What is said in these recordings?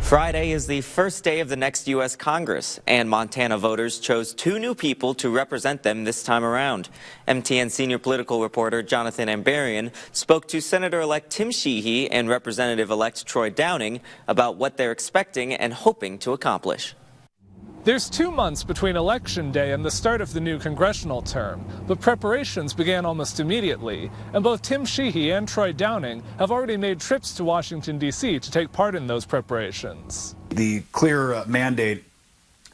Friday is the first day of the next U.S. Congress, and Montana voters chose two new people to represent them this time around. MTN senior political reporter Jonathan Ambarian spoke to Senator-elect Tim Sheehy and Representative-elect Troy Downing about what they're expecting and hoping to accomplish. There's 2 months between Election Day and the start of the new congressional term, but preparations began almost immediately, and both Tim Sheehy and Troy Downing have already made trips to Washington, D.C. to take part in those preparations. The clear mandate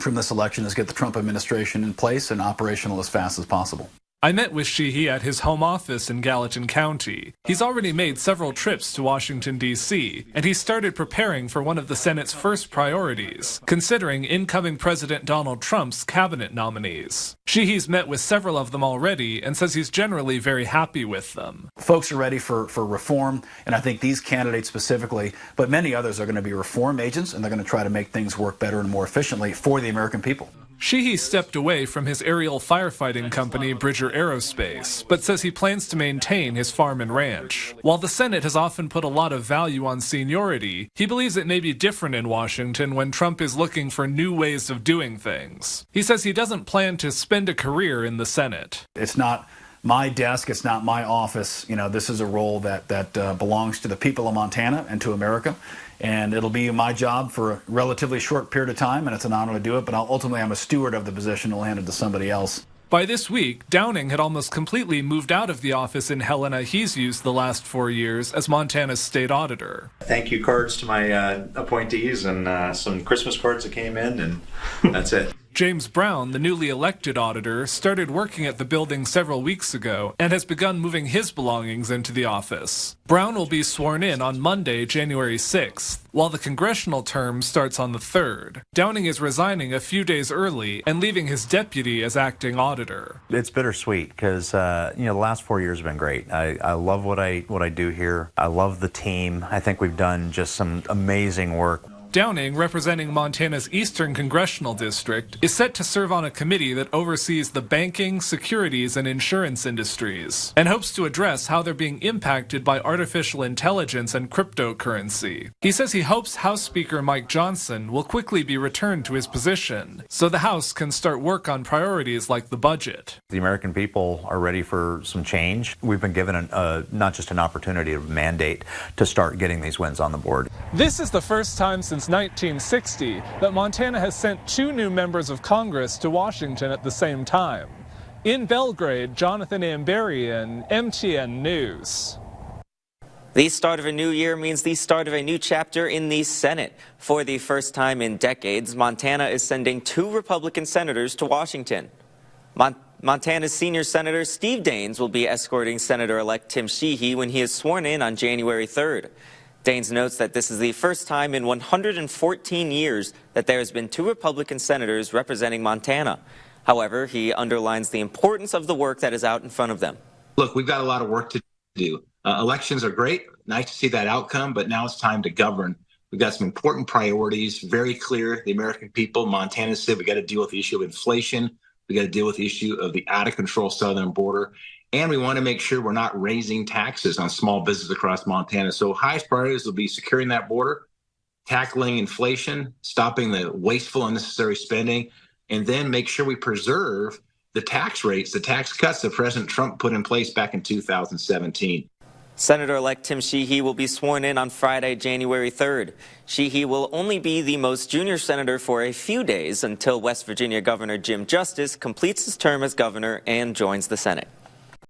from this election is get the Trump administration in place and operational as fast as possible. I met with Sheehy at his home office in Gallatin County. He's already made several trips to Washington, D.C., and he started preparing for one of the Senate's first priorities, considering incoming President Donald Trump's cabinet nominees. Sheehy's met with several of them already and says he's generally very happy with them. Folks are ready for reform, and I think these candidates specifically, but many others are going to be reform agents, and they're going to try to make things work better and more efficiently for the American people. Sheehy stepped away from his aerial firefighting company, Bridger Aerospace, but says he plans to maintain his farm and ranch. While the Senate has often put a lot of value on seniority, he believes it may be different in Washington when Trump is looking for new ways of doing things. He says he doesn't plan to spend a career in the Senate. It's not my desk, it's not my office. You know, this is a role that belongs to the people of Montana and to America. And it'll be my job for a relatively short period of time, and it's an honor to do it, but ultimately I'm a steward of the position. I'll hand it to somebody else. By this week, Downing had almost completely moved out of the office in Helena he's used the last 4 years as Montana's state auditor. Thank you cards to my appointees and some Christmas cards that came in, and that's it. James Brown, the newly elected auditor, started working at the building several weeks ago and has begun moving his belongings into the office. Brown will be sworn in on Monday, January 6th, while the congressional term starts on the 3rd. Downing is resigning a few days early and leaving his deputy as acting auditor. It's bittersweet because the last 4 years have been great. I love what I do here. I love the team. I think we've done just some amazing work. Downing, representing Montana's Eastern Congressional District, is set to serve on a committee that oversees the banking, securities, and insurance industries, and hopes to address how they're being impacted by artificial intelligence and cryptocurrency. He says he hopes House Speaker Mike Johnson will quickly be returned to his position, so the House can start work on priorities like the budget. The American people are ready for some change. We've been given not just an opportunity, a mandate to start getting these wins on the board. This is the first time since 1960 that Montana has sent 2 new members of Congress to Washington at the same time. In Belgrade, Jonathan Ambarian, MTN News. The start of a new year means the start of a new chapter in the Senate. For the first time in decades, Montana is sending 2 Republican senators to Washington. Montana's senior Senator Steve Daines will be escorting Senator-elect Tim Sheehy when he is sworn in on January 3rd. Daines notes that this is the first time in 114 years that there has been 2 Republican senators representing Montana. However, he underlines the importance of the work that is out in front of them. Look, we've got a lot of work to do. Elections are great. Nice to see that outcome, but now it's time to govern. We've got some important priorities, very clear. The American people, Montana said we got to deal with the issue of inflation. We got to deal with the issue of the out-of-control southern border. And we want to make sure we're not raising taxes on small business across Montana. So highest priorities will be securing that border, tackling inflation, stopping the wasteful, unnecessary spending, and then make sure we preserve the tax rates, the tax cuts that President Trump put in place back in 2017. Senator-elect Tim Sheehy will be sworn in on Friday, January 3rd. Sheehy will only be the most junior senator for a few days until West Virginia Governor Jim Justice completes his term as governor and joins the Senate.